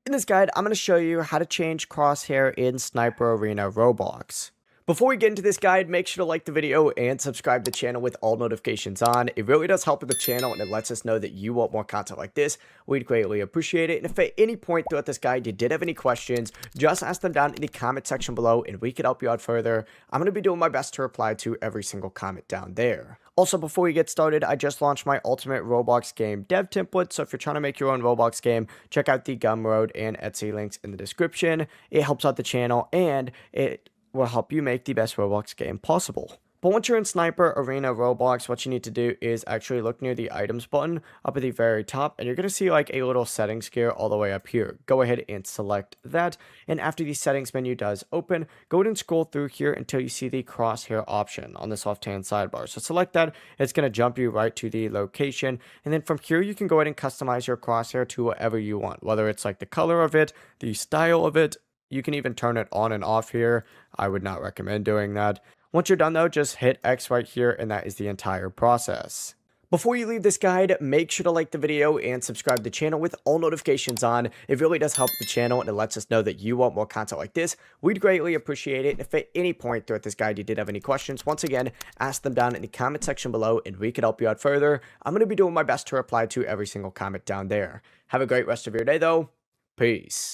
In this guide, I'm going to show you how to change crosshair in Sniper Arena Roblox. Before we get into this guide, make sure to like the video and subscribe to the channel with all notifications on. It really does help with the channel and it lets us know that you want more content like this. We'd greatly appreciate it. And if at any point throughout this guide you did have any questions, just ask them down in the comment section below and we could help you out further. I'm going to be doing my best to reply to every single comment down there. Also, before we get started, I just launched my ultimate Roblox game dev template, so if you're trying to make your own Roblox game, check out the Gumroad and Etsy links in the description. It helps out the channel, and it will help you make the best Roblox game possible. But once you're in Sniper Arena Roblox, what you need to do is actually look near the items button up at the very top, and you're going to see like a little settings gear all the way up here. Go ahead and select that, and after the settings menu does open, go ahead and scroll through here until you see the crosshair option on this left-hand sidebar. So select that, it's going to jump you right to the location, and then from here you can go ahead and customize your crosshair to whatever you want, whether it's like the color of it, the style of it. You can even turn it on and off here. I would not recommend doing that. Once you're done though, just hit X right here and that is the entire process. Before you leave this guide, make sure to like the video and subscribe to the channel with all notifications on. It really does help the channel and it lets us know that you want more content like this. We'd greatly appreciate it. And if at any point throughout this guide you did have any questions, once again, ask them down in the comment section below and we could help you out further. I'm going to be doing my best to reply to every single comment down there. Have a great rest of your day though. Peace.